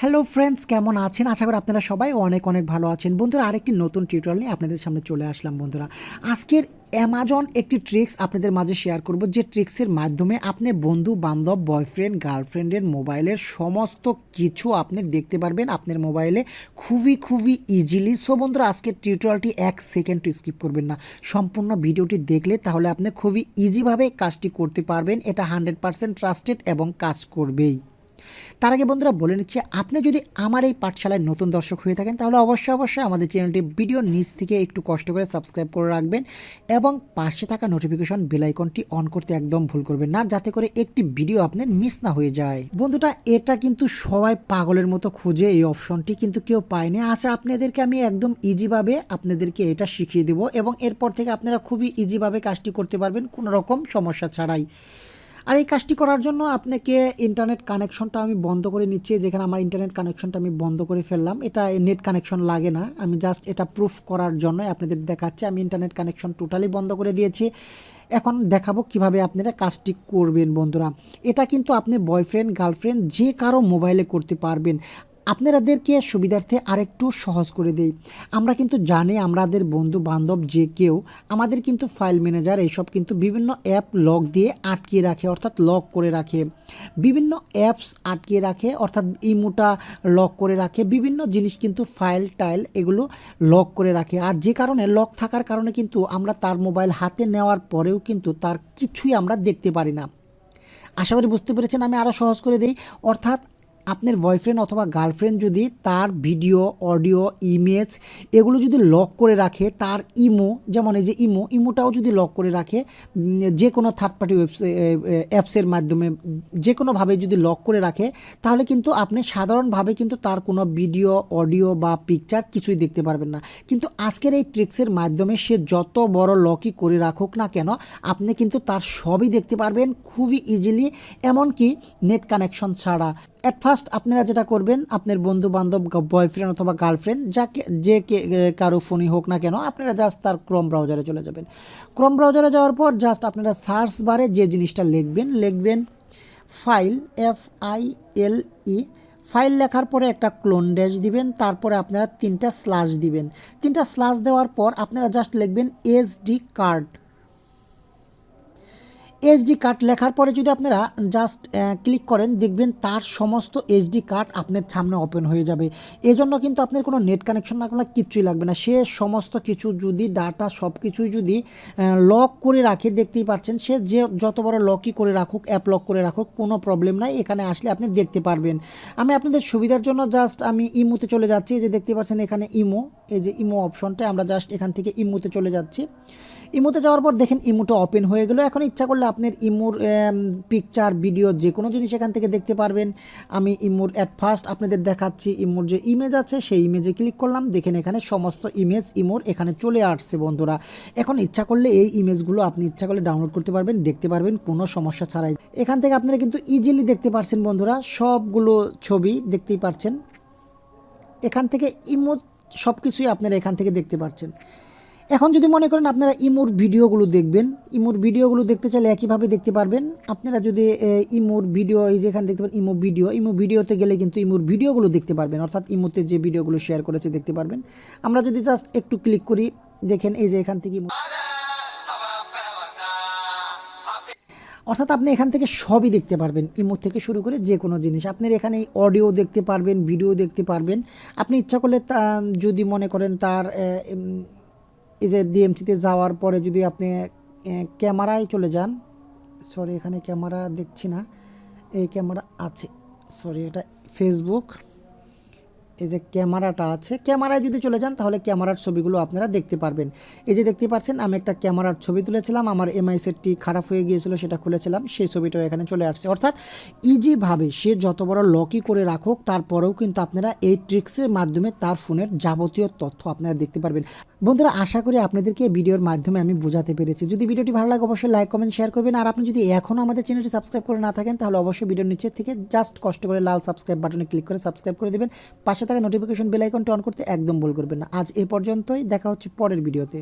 Hello friends, কেমন আছেন? আশা করি আপনারা সবাই অনেক অনেক ভালো আছেন। বন্ধুরা, আরেকটি নতুন টিউটোরিয়াল নিয়ে আপনাদের সামনে চলে আসলাম। বন্ধুরা, আজকের অ্যামাজন একটি ট্রিক্স আপনাদের মাঝে শেয়ার করব, যে ট্রিক্সের মাধ্যমে আপনি বন্ধু বান্ধব, বয়ফ্রেন্ড, গার্লফ্রেন্ডের মোবাইলের সমস্ত কিছু আপনি দেখতে পারবেন আপনার মোবাইলে খুবই ইজিলি। সো বন্ধুরা, আজকের টিউটোরিয়ালটি 1 সেকেন্ড স্কিপ করবেন না, সম্পূর্ণ ভিডিওটি দেখলে তাহলে আপনি খুবই ইজিভাবে কাজটি করতে পারবেন। এটা 100% ট্রাস্টেড এবং কাজ করবেই। তার আগে বন্ধুরা বলে নিচ্ছি, আপনি যদি আমার এই পাঠশালায় নতুন দর্শক হয়ে থাকেন তাহলে অবশ্যই আমাদের চ্যানেলটি ভিডিওর নিচ থেকে একটু কষ্ট করে সাবস্ক্রাইব করে রাখবেন এবং পাশে থাকা নোটিফিকেশন বেল আইকনটি অন করতে একদম ভুল করবেন না, যাতে করে একটি ভিডিও আপনার মিস না হয়ে যায়। বন্ধুটা, এটা কিন্তু সবাই পাগলের মতো খুঁজে এই অপশনটি, কিন্তু কেউ পায়নি। আচ্ছা, আপনাদেরকে আমি একদম ইজিভাবে আপনাদেরকে এটা শিখিয়ে দেবো এবং এরপর থেকে আপনারা খুবই ইজিভাবে কাজটি করতে পারবেন কোনো রকম সমস্যা ছাড়াই। আর এই কাজটি করার জন্য আপনাকে ইন্টারনেট কানেকশনটা আমি বন্ধ করে নিচ্ছি। যেখানে আমার ইন্টারনেট কানেকশনটা আমি বন্ধ করে ফেললাম, এটা নেট কানেকশন লাগে না, আমি জাস্ট এটা প্রুফ করার জন্য আপনাদের দেখাচ্ছি। আমি ইন্টারনেট কানেকশন টোটালি বন্ধ করে দিয়েছি। এখন দেখাবো কিভাবে আপনারা কাজটি করবেন। বন্ধুরা, এটা কিন্তু আপনি বয়ফ্রেন্ড, গার্লফ্রেন্ড যে কারো মোবাইলে করতে পারবেন। আপনাদেরকে সুবিধার্থে আরেকটু সহজ করে দেই। আমরা কিন্তু জানি আমাদের বন্ধু বান্ধব যে কেউ আমাদের কিন্তু ফাইল ম্যানেজার এইসব কিন্তু বিভিন্ন অ্যাপ লক দিয়ে আটকিয়ে রাখে, অর্থাৎ লক করে রাখে। বিভিন্ন অ্যাপস আটকিয়ে রাখে, অর্থাৎ ইমোটা লক করে রাখে। বিভিন্ন জিনিস কিন্তু ফাইল টাইল এগুলো লক করে রাখে। আর যে কারণে লক থাকার কারণে কিন্তু আমরা তার মোবাইল হাতে নেওয়ার পরেও কিন্তু তার কিছুই আমরা দেখতে পারি না। আশা করি বুঝতে পেরেছেন। আমি আরও সহজ করে দিই, অর্থাৎ আপনার বয়ফ্রেন্ড অথবা গার্লফ্রেন্ড যদি তার ভিডিও, অডিও, ইমেজ এগুলো যদি লক করে রাখে, তার ইমো, যেমন এই যে ইমোটাও যদি লক করে রাখে, যে কোনো থার্ড পার্টি অ্যাপসের মাধ্যমে যে কোনোভাবে যদি লক করে রাখে, তাহলে কিন্তু আপনি সাধারণভাবে কিন্তু তার কোনো ভিডিও, অডিও বা পিকচার কিছুই দেখতে পারবেন না। কিন্তু আজকের এই ট্রিক্সের মাধ্যমে সে যত বড় লকই করে রাখুক না কেন, আপনি কিন্তু তার সবই দেখতে পারবেন খুবই ইজিলি, এমনকি নেট কানেকশন ছাড়া। অ্যাট ফার্স্ট আপনারা যেটা করবেন, আপনার বন্ধু বান্ধব, বয়ফ্রেন্ড অথবা গার্লফ্রেন্ড যে কারো ফোনই হোক না কেন, আপনারা জাস্ট তার ক্রোম ব্রাউজারে চলে যাবেন। ক্রোম ব্রাউজারে যাওয়ার পর জাস্ট আপনারা সার্চ বারে যে জিনিসটা লিখবেন ফাইল, FILE। ফাইল লেখার পরে একটা ক্লোন ড্যাশ দিবেন, তারপরে আপনারা 3টা স্ল্যাশ দিবেন। 3টা স্ল্যাশ দেওয়ার পর আপনারা জাস্ট লিখবেন SD কার্ড। SD কার্ড লেখার পরে যদি আপনারা জাস্ট ক্লিক করেন, দেখবেন তার সমস্ত SD কার্ড আপনার সামনে ওপেন হয়ে যাবে। এজন্য কিন্তু আপনার কোনো নেট কানেকশন না, কোনো কিচ্ছুই লাগবে না। সে সমস্ত কিছু যদি ডাটা সব কিছুই যদি লক করে রাখে, দেখতেই পাচ্ছেন, সে যে যত বড় লকই করে রাখুক, অ্যাপ লক করে রাখুক, কোনো প্রবলেম নাই, এখানে আসলে আপনি দেখতে পারবেন। আমি আপনাদের সুবিধার জন্য জাস্ট আমি ইমোতে চলে যাচ্ছি। এই যে দেখতে পাচ্ছেন এখানে ইমো, এই যে ইমো অপশনটা, আমরা জাস্ট এখান থেকে ইমোতে চলে যাচ্ছি। ইমোতে যাওয়ার পর দেখেন ইমোটা ওপেন হয়ে গেল। এখন ইচ্ছা করলে আপনার ইমোর পিকচার, ভিডিও যে কোনো জিনিস এখান থেকে দেখতে পারবেন। আমি ইমোর অ্যাট ফার্স্ট আপনাদের দেখাচ্ছি। ইমোর যে ইমেজ আছে সেই ইমেজে ক্লিক করলাম, দেখেন এখানে সমস্ত ইমেজ ইমোর এখানে চলে আসছে। বন্ধুরা, এখন ইচ্ছা করলে এই ইমেজগুলো আপনি ইচ্ছা করলে ডাউনলোড করতে পারবেন, দেখতে পারবেন কোনো সমস্যা ছাড়াই। এখান থেকে আপনারা কিন্তু ইজিলি দেখতে পাচ্ছেন। বন্ধুরা, সবগুলো ছবি দেখতেই পাচ্ছেন। এখান থেকে ইমোজ সব কিছুই আপনারা এখান থেকে দেখতে পাচ্ছেন। এখন যদি মনে করেন আপনারা ইমোর ভিডিওগুলো দেখবেন, ইমোর ভিডিওগুলো দেখতে চাইলে একইভাবে দেখতে পারবেন। আপনারা যদি ইমোর ভিডিও, এই যেখানে দেখতে পারেন ইমো ভিডিওতে গেলে কিন্তু ইমোর ভিডিওগুলো দেখতে পারবেন, অর্থাৎ ইমোতে যে ভিডিওগুলো শেয়ার করেছে দেখতে পারবেন। আমরা যদি জাস্ট একটু ক্লিক করি, দেখেন এই যে এখান থেকে অর্থাৎ আপনি এখান থেকে সবই দেখতে পারবেন, ইমো থেকে শুরু করে যে কোনো জিনিস। আপনার এখানে অডিও দেখতে পারবেন, ভিডিও দেখতে পারবেন। আপনি ইচ্ছা করলে যদি মনে করেন তার এই যে DMCতে যাওয়ার পরে যদি আপনি ক্যামেরায় চলে যান, সরি এখানে ক্যামেরা দেখছি না, এই ক্যামেরা আছে, সরি এটা ফেসবুক, এই যে ক্যামেরাটা আছে, ক্যামেরায় যদি চলে যান তাহলে ক্যামেরার ছবিগুলো আপনারা দেখতে পারবেন। এই যে দেখতে পাচ্ছেন আমি একটা ক্যামেরার ছবি তুলেছিলাম, আমার MI সেটটি খারাপ হয়ে গিয়েছিল, সেটা খুলেছিলাম, সেই ছবিটাও এখানে চলে আসছে। অর্থাৎ ইজিভাবে সে যত বড় লকই করে রাখুক, তারপরেও কিন্তু আপনারা এই ট্রিক্সের মাধ্যমে তার ফোনের যাবতীয় তথ্য আপনারা দেখতে পারবেন। বন্ধুরা, আশা করি আপনাদেরকে এই ভিডিওর মাধ্যমে আমি বোঝাতে পেরেছি। যদি ভিডিওটি ভালো লাগে অবশ্যই লাইক, কমেন্ট, শেয়ার করবেন। আর আপনি যদি এখনও আমাদের চ্যানেলটি সাবস্ক্রাইব করে না থাকেন তাহলে অবশ্যই ভিডিওর নিচে থেকে জাস্ট কষ্ট করে লাল সাবস্ক্রাইব বাটনে ক্লিক করে সাবস্ক্রাইব করে দেবেন। পাশে থাকা নোটিফিকেশন বেল আইকনটি অন করতে একদম ভুল করবেন না। আজ এ পর্যন্তই, দেখা হচ্ছে পরের ভিডিওতে।